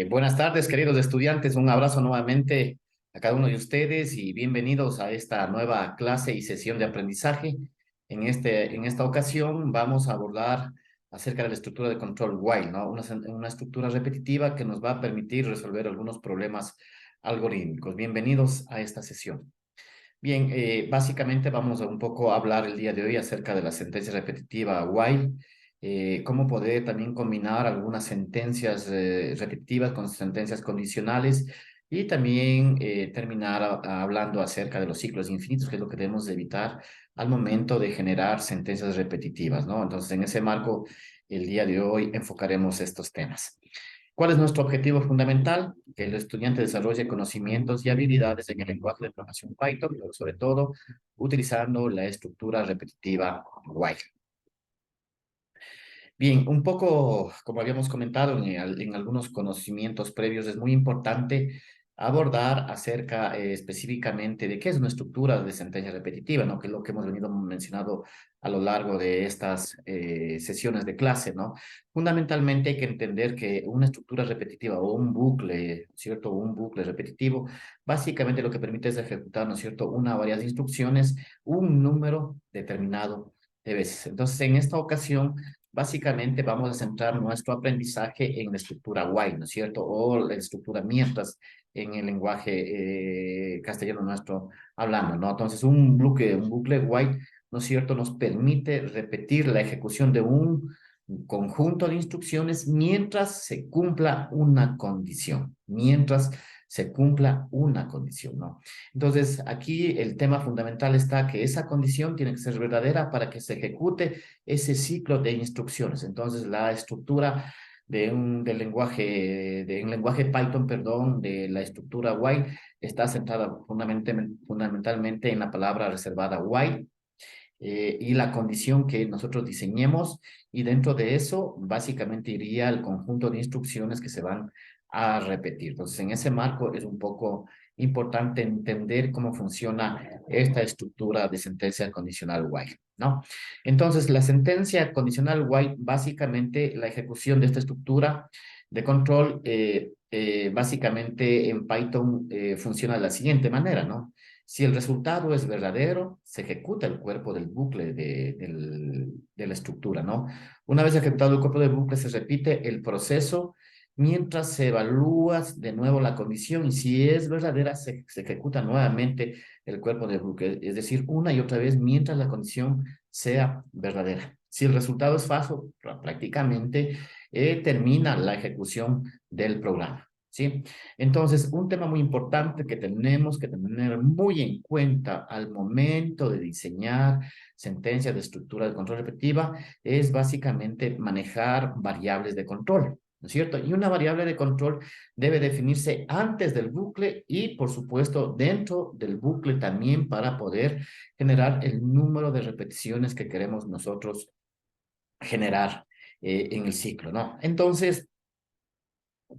Buenas tardes, queridos estudiantes. Un abrazo nuevamente a cada uno de ustedes y bienvenidos a esta nueva clase y sesión de aprendizaje. En esta ocasión vamos a abordar acerca de la estructura de control while, ¿no? Una estructura repetitiva que nos va a permitir resolver algunos problemas algorítmicos. Bienvenidos a esta sesión. Bien, básicamente vamos a un poco hablar el día de hoy acerca de la sentencia repetitiva while, cómo poder también combinar algunas sentencias repetitivas con sentencias condicionales y también terminar hablando acerca de los ciclos infinitos, que es lo que debemos de evitar al momento de generar sentencias repetitivas, ¿no? Entonces, en ese marco, el día de hoy enfocaremos estos temas. ¿Cuál es nuestro objetivo fundamental? Que el estudiante desarrolle conocimientos y habilidades en el lenguaje de programación Python, pero sobre todo utilizando la estructura repetitiva while. Bien, un poco, como habíamos comentado en algunos conocimientos previos, es muy importante abordar acerca específicamente de qué es una estructura de sentencia repetitiva, ¿no? Que es lo que hemos venido mencionando a lo largo de estas sesiones de clase, ¿no? Fundamentalmente hay que entender que una estructura repetitiva o un bucle, ¿cierto? Un bucle repetitivo, básicamente lo que permite es ejecutar, ¿no es cierto?, una variedad de instrucciones, un número determinado de veces. Entonces, en esta ocasión, básicamente vamos a centrar nuestro aprendizaje en la estructura while, ¿no es cierto? O la estructura mientras en el lenguaje castellano nuestro hablando, ¿no? Entonces, un bucle while, ¿no es cierto?, nos permite repetir la ejecución de un conjunto de instrucciones mientras se cumpla una condición, mientras se cumpla una condición, ¿no? Entonces, aquí el tema fundamental está que esa condición tiene que ser verdadera para que se ejecute ese ciclo de instrucciones. Entonces, la estructura del lenguaje Python, perdón, de la estructura while, está centrada fundamentalmente en la palabra reservada while, y la condición que nosotros diseñemos, y dentro de eso básicamente iría el conjunto de instrucciones que se van a repetir. Entonces, en ese marco es un poco importante entender cómo funciona esta estructura de sentencia condicional while, ¿no? Entonces, la sentencia condicional while, básicamente la ejecución de esta estructura de control, básicamente en Python funciona de la siguiente manera, ¿no? Si el resultado es verdadero, se ejecuta el cuerpo del bucle de la estructura, ¿no? Una vez ejecutado el cuerpo del bucle, se repite el proceso mientras se evalúa de nuevo la condición, y si es verdadera, se ejecuta nuevamente el cuerpo del bucle, es decir, una y otra vez mientras la condición sea verdadera. Si el resultado es falso, prácticamente termina la ejecución del programa, ¿sí? Entonces, un tema muy importante que tenemos que tener muy en cuenta al momento de diseñar sentencias de estructura de control repetitiva es básicamente manejar variables de control, ¿no es cierto? Y una variable de control debe definirse antes del bucle y, por supuesto, dentro del bucle también, para poder generar el número de repeticiones que queremos nosotros generar en el ciclo, ¿no? Entonces,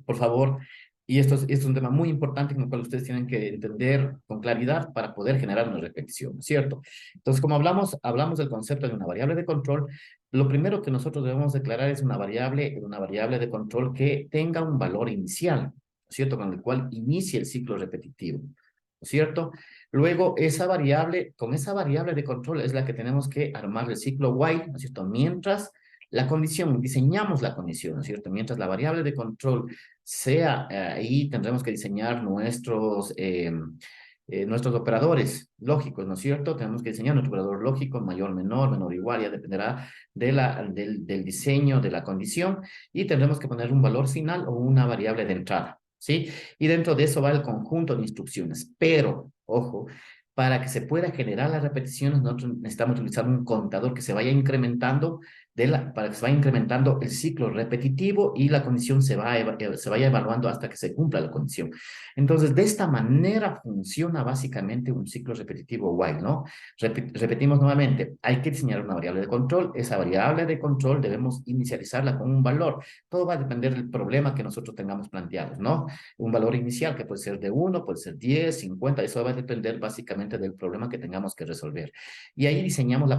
por favor, y esto es un tema muy importante con el cual ustedes tienen que entender con claridad para poder generar una repetición, ¿cierto? Entonces, como hablamos del concepto de una variable de control, lo primero que nosotros debemos declarar es una variable de control que tenga un valor inicial, ¿cierto? Con el cual inicie el ciclo repetitivo, ¿cierto? Luego, con esa variable de control es la que tenemos que armar el ciclo while, ¿no es cierto? Mientras la condición, diseñamos la condición, ¿no es cierto? Mientras la variable de control sea, ahí tendremos que diseñar nuestros operadores lógicos, ¿no es cierto? Tenemos que diseñar nuestro operador lógico, mayor, menor, igual, ya dependerá del diseño de la condición, y tendremos que poner un valor final o una variable de entrada, ¿sí? Y dentro de eso va el conjunto de instrucciones, pero, ojo, para que se pueda generar las repeticiones, nosotros necesitamos utilizar un contador que se vaya incrementando para que se vaya incrementando el ciclo repetitivo y la condición se vaya evaluando hasta que se cumpla la condición. Entonces, de esta manera funciona básicamente un ciclo repetitivo while, ¿no? Repetimos nuevamente, hay que diseñar una variable de control. Esa variable de control debemos inicializarla con un valor. Todo va a depender del problema que nosotros tengamos planteados, ¿no? Un valor inicial que puede ser de 1, puede ser 10, 50, eso va a depender básicamente del problema que tengamos que resolver. Y ahí diseñamos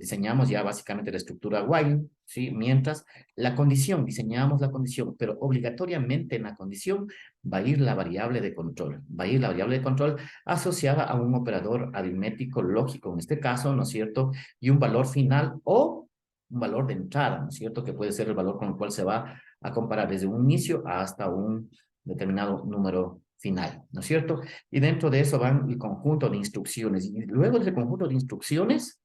diseñamos ya básicamente la estructura while, ¿sí? Mientras la condición, diseñamos la condición, pero obligatoriamente en la condición va a ir la variable de control. Va a ir la variable de control asociada a un operador aritmético lógico, en este caso, ¿no es cierto? Y un valor final o un valor de entrada, ¿no es cierto? Que puede ser el valor con el cual se va a comparar desde un inicio hasta un determinado número final, ¿no es cierto? Y dentro de eso van el conjunto de instrucciones. Y luego de ese conjunto de instrucciones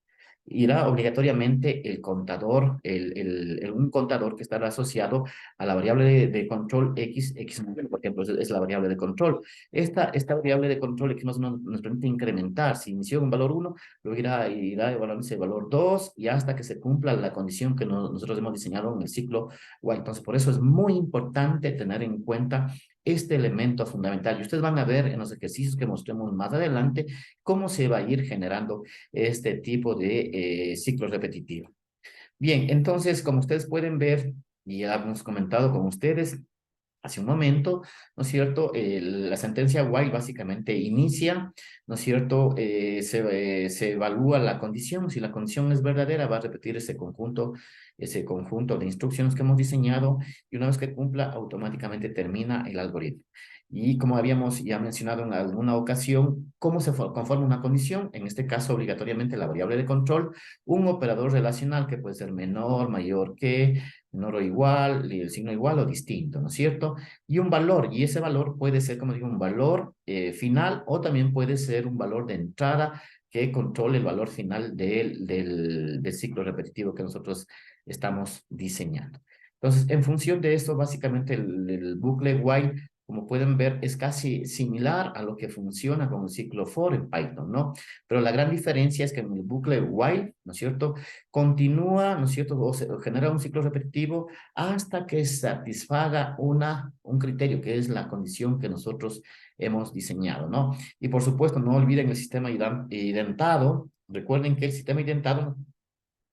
irá obligatoriamente el contador, un contador que estará asociado a la variable de control x, por ejemplo, es la variable de control. Esta variable de control x nos permite incrementar. Si inició un valor 1, luego irá evaluándose el valor 2 y hasta que se cumpla la condición que nosotros hemos diseñado en el ciclo while. Entonces, por eso es muy importante tener en cuenta este elemento fundamental. Y ustedes van a ver en los ejercicios que mostremos más adelante cómo se va a ir generando este tipo de ciclo repetitivo. Bien, entonces, como ustedes pueden ver, y ya hemos comentado con ustedes hace un momento, ¿no es cierto? La sentencia while básicamente inicia, ¿no es cierto? Se evalúa la condición. Si la condición es verdadera, va a repetir ese conjunto de instrucciones que hemos diseñado y una vez que cumpla, automáticamente termina el algoritmo. Y como habíamos ya mencionado en alguna ocasión, ¿cómo se conforma una condición? En este caso, obligatoriamente la variable de control, un operador relacional que puede ser menor, mayor que, menor o igual, el signo igual o distinto, ¿no es cierto? Y un valor, y ese valor puede ser, como digo, un valor final o también puede ser un valor de entrada que controle el valor final del ciclo repetitivo que nosotros estamos diseñando. Entonces, en función de esto, básicamente el bucle while, como pueden ver, es casi similar a lo que funciona con el ciclo for en Python, ¿no? Pero la gran diferencia es que en el bucle while, ¿no es cierto?, continúa, ¿no es cierto?, o genera un ciclo repetitivo hasta que satisfaga un criterio, que es la condición que nosotros hemos diseñado, ¿no? Y por supuesto, no olviden el sistema identado. Recuerden que el sistema identado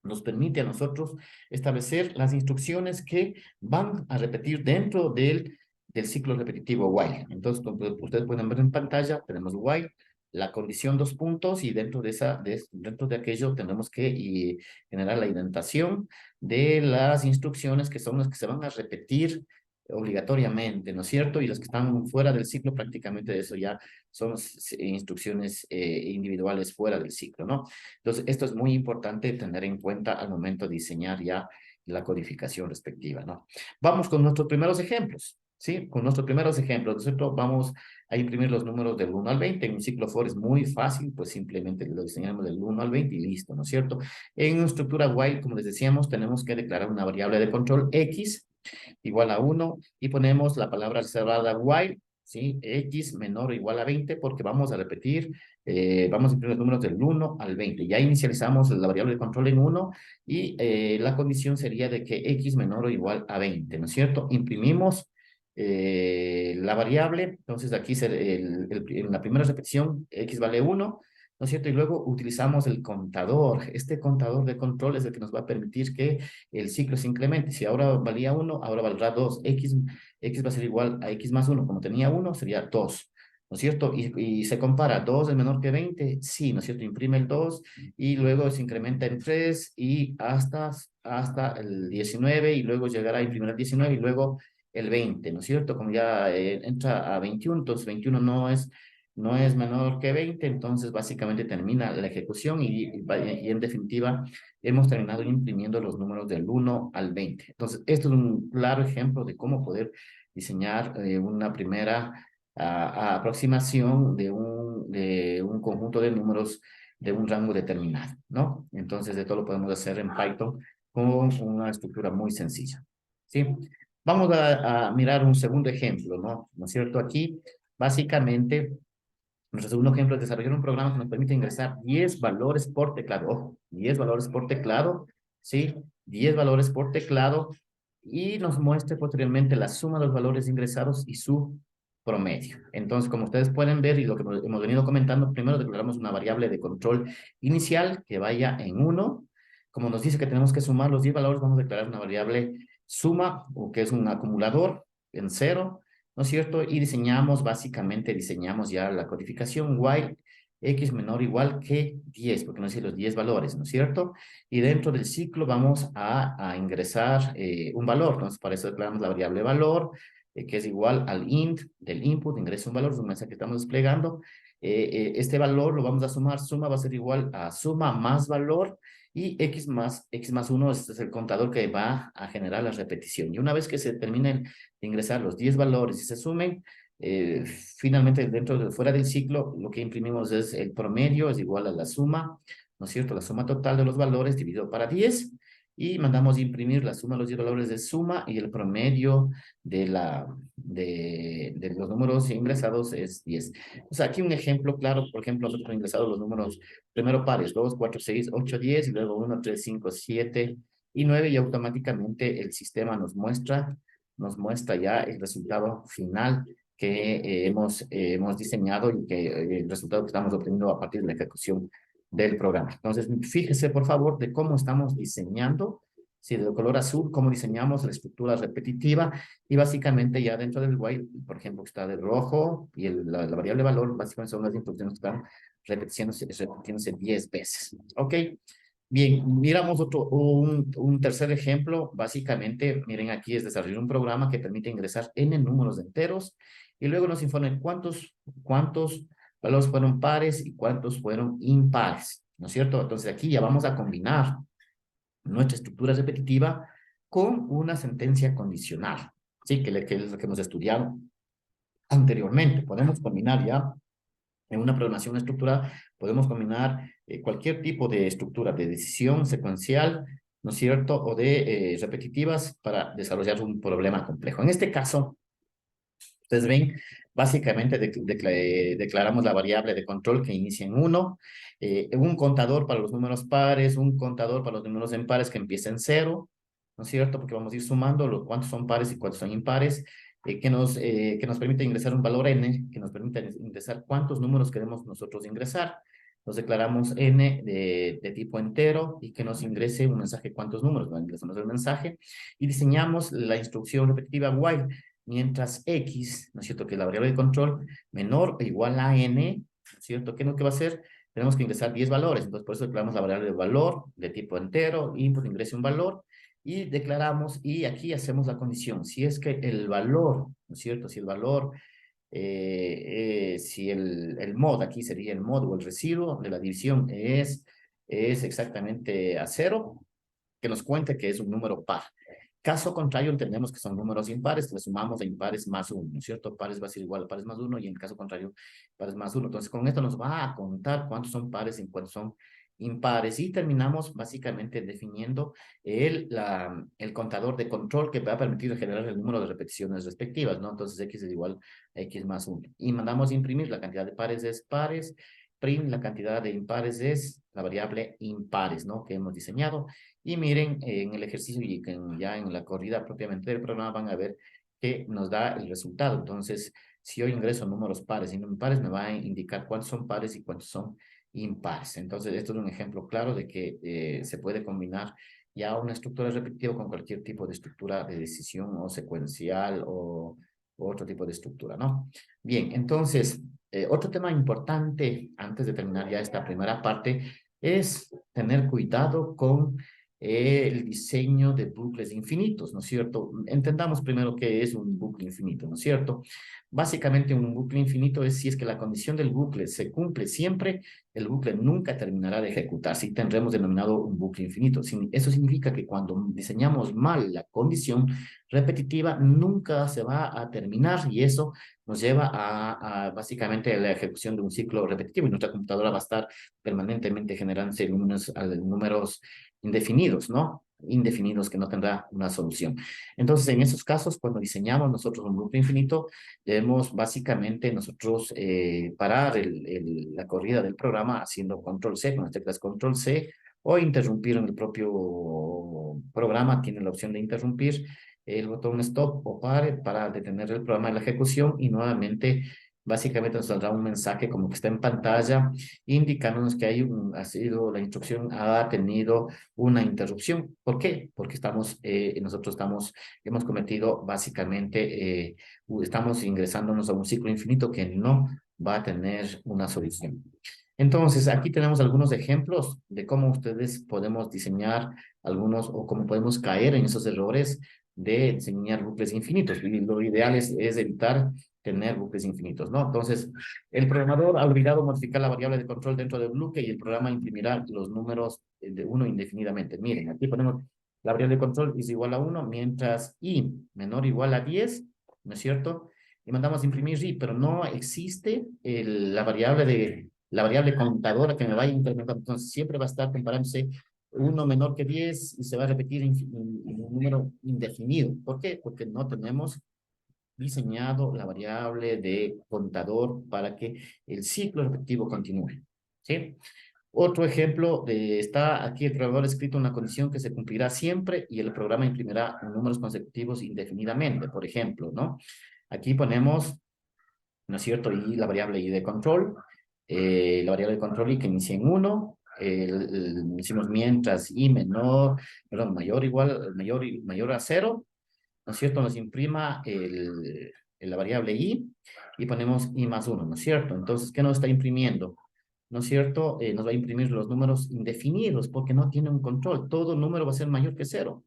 nos permite a nosotros establecer las instrucciones que van a repetir dentro del ciclo repetitivo while. Entonces, como ustedes pueden ver en pantalla, tenemos while, la condición dos puntos, y dentro dentro de aquello tenemos que generar la indentación de las instrucciones que son las que se van a repetir obligatoriamente, ¿no es cierto? Y las que están fuera del ciclo, prácticamente de eso ya son instrucciones individuales fuera del ciclo, ¿no? Entonces, esto es muy importante tener en cuenta al momento de diseñar ya la codificación respectiva, ¿no? Vamos con nuestros primeros ejemplos, ¿sí? Con nuestros primeros ejemplos, nosotros vamos a imprimir los números del 1 al 20. En un ciclo for es muy fácil, pues simplemente lo diseñamos del 1 al 20 y listo, ¿no es cierto? En una estructura while, como les decíamos, tenemos que declarar una variable de control x igual a 1 y ponemos la palabra reservada while, ¿sí? X menor o igual a 20 porque vamos a repetir, vamos a imprimir los números del 1 al 20. Ya inicializamos la variable de control en 1 y la condición sería de que X menor o igual a 20, ¿no es cierto? Imprimimos la variable, entonces aquí en la primera repetición X vale 1, ¿no es cierto? Y luego utilizamos el contador. Este contador de control es el que nos va a permitir que el ciclo se incremente. Si ahora valía 1, ahora valdrá 2. X va a ser igual a X más 1. Como tenía 1, sería 2. ¿No es cierto? Y se compara, 2 es menor que 20, sí, ¿no es cierto? Imprime el 2 y luego se incrementa en 3 y hasta el 19 y luego llegará a imprimir el 19 y luego el 20, ¿no es cierto? Como ya entra a 21, entonces 21 no es menor que 20, entonces básicamente termina la ejecución y en definitiva hemos terminado imprimiendo los números del 1 al 20. Entonces, esto es un claro ejemplo de cómo poder diseñar una primera aproximación de un conjunto de números de un rango determinado, ¿no? Entonces, esto lo podemos hacer en Python con una estructura muy sencilla, ¿sí? Vamos a mirar un segundo ejemplo, ¿no? ¿No es cierto? Aquí, básicamente, nuestro segundo ejemplo es desarrollar un programa que nos permite ingresar 10 valores por teclado. Ojo, 10 valores por teclado, ¿sí? 10 valores por teclado y nos muestre posteriormente la suma de los valores ingresados y su promedio. Entonces, como ustedes pueden ver y lo que hemos venido comentando, primero declaramos una variable de control inicial que vaya en 1. Como nos dice que tenemos que sumar los 10 valores, vamos a declarar una variable suma, o que es un acumulador en 0. ¿No es cierto? Y diseñamos ya la codificación while X menor o igual que 10, porque nos dice los 10 valores, ¿no es cierto? Y dentro del ciclo vamos a ingresar un valor, entonces para eso declaramos la variable valor, que es igual al int del input, ingresa un valor, es un mensaje que estamos desplegando. Este valor lo vamos a sumar, suma va a ser igual a suma más valor, y x más 1, este es el contador que va a generar la repetición. Y una vez que se terminen de ingresar los 10 valores y se sumen, finalmente fuera del ciclo, lo que imprimimos es el promedio, es igual a la suma, ¿no es cierto? La suma total de los valores dividido para 10, y mandamos imprimir la suma de los 10 valores de suma, y el promedio de los números ingresados es 10. O sea, aquí un ejemplo claro, por ejemplo, nosotros hemos ingresado los números primero pares, 2, 4, 6, 8, 10, y luego 1, 3, 5, 7 y 9, y automáticamente el sistema nos muestra ya el resultado final que hemos diseñado, y que el resultado que estamos obteniendo a partir de la ejecución del programa. Entonces, fíjese, por favor, de cómo estamos diseñando, si de color azul, cómo diseñamos la estructura repetitiva, y básicamente ya dentro del while, por ejemplo, está de rojo, y la variable valor, básicamente son las instrucciones que están repitiéndose 10 veces. ¿Ok? Bien, miramos un tercer ejemplo. Básicamente, miren, aquí es desarrollar un programa que permite ingresar n números enteros, y luego nos informa cuántos valores fueron pares y cuántos fueron impares, ¿no es cierto? Entonces aquí ya vamos a combinar nuestra estructura repetitiva con una sentencia condicional, ¿sí? Que es lo que hemos estudiado anteriormente. Podemos combinar ya en una programación estructurada, podemos combinar cualquier tipo de estructura de decisión secuencial, ¿no es cierto? O de repetitivas, para desarrollar un problema complejo. En este caso, ustedes ven, básicamente declaramos la variable de control que inicia en 1, un contador para los números pares, un contador para los números impares que empieza en 0, ¿no es cierto? Porque vamos a ir sumando cuántos son pares y cuántos son impares, que nos permite ingresar un valor n, que nos permite ingresar cuántos números queremos nosotros ingresar. Nos declaramos n de tipo entero, y que nos ingrese un mensaje cuántos números, ¿no? Ingresamos el mensaje, y diseñamos la instrucción repetitiva while, mientras x, ¿no es cierto?, que es la variable de control, menor o igual a n, ¿no es cierto? ¿Qué es lo que va a hacer? Tenemos que ingresar 10 valores, entonces por eso declaramos la variable de valor de tipo entero, input ingrese un valor, y declaramos, y aquí hacemos la condición. Si es que el valor, ¿no es cierto? Si el valor, si el mod, aquí sería el mod o el residuo de la división es exactamente a 0, que nos cuente que es un número par. Caso contrario, entendemos que son números impares, que le sumamos a impares más 1, ¿no es cierto? Pares va a ser igual a pares más 1, y en caso contrario, pares más 1. Entonces, con esto nos va a contar cuántos son pares y cuántos son impares, y terminamos básicamente definiendo el contador de control que va a permitir generar el número de repeticiones respectivas, ¿no? Entonces, x es igual a x más 1. Y mandamos imprimir la cantidad de pares es pares, print la cantidad de impares es la variable impares, ¿no? Que hemos diseñado. Y miren, en el ejercicio y ya en la corrida propiamente del programa van a ver que nos da el resultado. Entonces, si yo ingreso números pares y no impares, me va a indicar cuántos son pares y cuántos son impares. Entonces, esto es un ejemplo claro de que se puede combinar ya una estructura repetitiva con cualquier tipo de estructura de decisión o secuencial o otro tipo de estructura, ¿no? Bien, entonces, otro tema importante antes de terminar ya esta primera parte es tener cuidado con el diseño de bucles infinitos, ¿no es cierto? Entendamos primero qué es un bucle infinito, ¿no es cierto? Básicamente un bucle infinito es si es que la condición del bucle se cumple siempre, el bucle nunca terminará de ejecutarse, y tendremos denominado un bucle infinito. Eso significa que cuando diseñamos mal la condición repetitiva, nunca se va a terminar, y eso nos lleva a básicamente la ejecución de un ciclo repetitivo, y nuestra computadora va a estar permanentemente generándose números indefinidos, ¿no? Indefinidos que no tendrá una solución. Entonces, en esos casos, cuando diseñamos nosotros un bucle infinito, debemos básicamente nosotros parar la corrida del programa haciendo control C, con las teclas control C, o interrumpir en el propio programa. Tiene la opción de interrumpir, el botón stop o pare para detener el programa de la ejecución, y nuevamente básicamente nos saldrá un mensaje como que está en pantalla indicándonos que la instrucción ha tenido una interrupción. ¿Por qué? Porque hemos cometido básicamente, estamos ingresándonos a un ciclo infinito que no va a tener una solución. Entonces, aquí tenemos algunos ejemplos de cómo ustedes podemos diseñar algunos o cómo podemos caer en esos errores de diseñar bucles infinitos. Y lo ideal es evitar tener bucles infinitos, ¿no? Entonces, el programador ha olvidado modificar la variable de control dentro del bucle y el programa imprimirá los números de uno indefinidamente. Miren, aquí ponemos la variable de control es igual a 1, mientras i menor o igual a 10, ¿no es cierto? Y mandamos a imprimir i, pero no existe la variable contadora que me vaya incrementando. Entonces, siempre va a estar comparándose 1 menor que 10 y se va a repetir en un número indefinido. ¿Por qué? Porque no tenemos diseñado la variable de contador para que el ciclo repetitivo continúe. ¿Sí? Otro ejemplo está aquí el programador ha escrito una condición que se cumplirá siempre y el programa imprimirá números consecutivos indefinidamente, por ejemplo, ¿no? Aquí ponemos, ¿no es cierto? Y la variable i de control, la variable de control i que inicia en 1, decimos mientras i menor, perdón, mayor a 0, ¿no es cierto? Nos imprima la variable i y ponemos i más 1, ¿no es cierto? Entonces, ¿qué nos está imprimiendo? ¿No es cierto? Nos va a imprimir los números indefinidos porque no tiene un control. Todo número va a ser mayor que 0.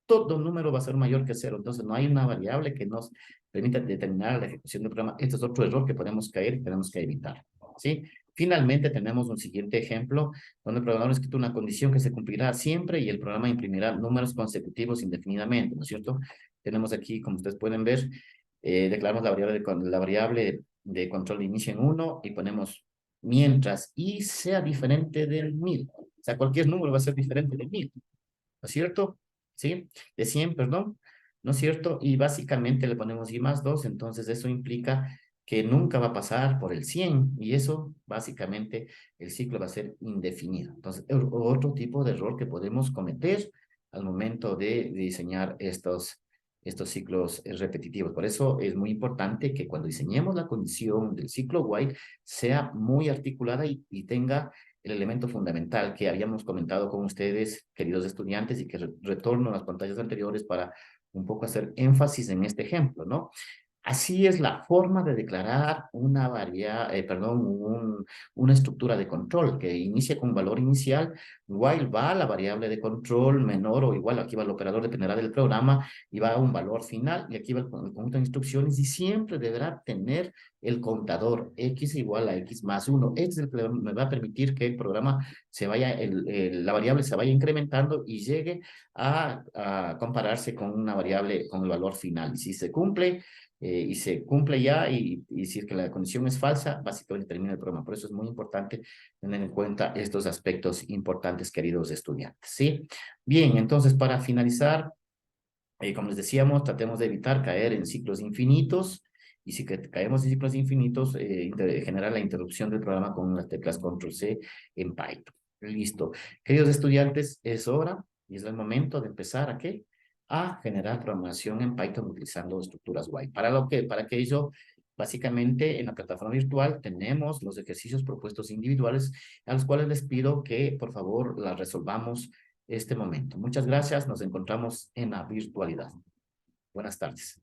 Todo número va a ser mayor que 0. Entonces, no hay una variable que nos permita determinar la ejecución del programa. Este es otro error que podemos caer y tenemos que evitar. ¿Sí? Finalmente, tenemos un siguiente ejemplo donde el programador ha escrito una condición que se cumplirá siempre y el programa imprimirá números consecutivos indefinidamente, ¿no es cierto? Tenemos aquí, como ustedes pueden ver, declaramos la variable de control de inicio en 1 y ponemos mientras i sea diferente del 1000. O sea, cualquier número va a ser diferente del 1000. ¿No es cierto? ¿Sí? De 100, perdón. ¿No es cierto? Y básicamente le ponemos i más 2, entonces eso implica que nunca va a pasar por el 100 y eso básicamente el ciclo va a ser indefinido. Entonces, otro tipo de error que podemos cometer al momento de diseñar estos ciclos repetitivos. Por eso es muy importante que cuando diseñemos la condición del ciclo while sea muy articulada y tenga el elemento fundamental que habíamos comentado con ustedes, queridos estudiantes, y que retorno a las pantallas anteriores para un poco hacer énfasis en este ejemplo, ¿no? Así es la forma de declarar una estructura de control que inicia con un valor inicial, while va a la variable de control menor o igual, aquí va el operador, dependerá del programa, y va a un valor final, y aquí va el conjunto de instrucciones, y siempre deberá tener el contador x igual a x más 1. Este es el que me va a permitir que el programa la variable se vaya incrementando y llegue a compararse con una variable, con el valor final. Y si se cumple, y se cumple ya y si es que la condición es falsa, básicamente termina el programa. Por eso es muy importante tener en cuenta estos aspectos importantes, queridos estudiantes, ¿sí? Bien, entonces para finalizar, como les decíamos, tratemos de evitar caer en ciclos infinitos y si caemos en ciclos infinitos, generar la interrupción del programa con las teclas Control C en Python. Listo. Queridos estudiantes, es hora y es el momento de empezar ¿a qué? A generar programación en Python utilizando estructuras while. Para que ello, básicamente en la plataforma virtual tenemos los ejercicios propuestos individuales a los cuales les pido que por favor las resolvamos este momento. Muchas gracias, nos encontramos en la virtualidad. Buenas tardes.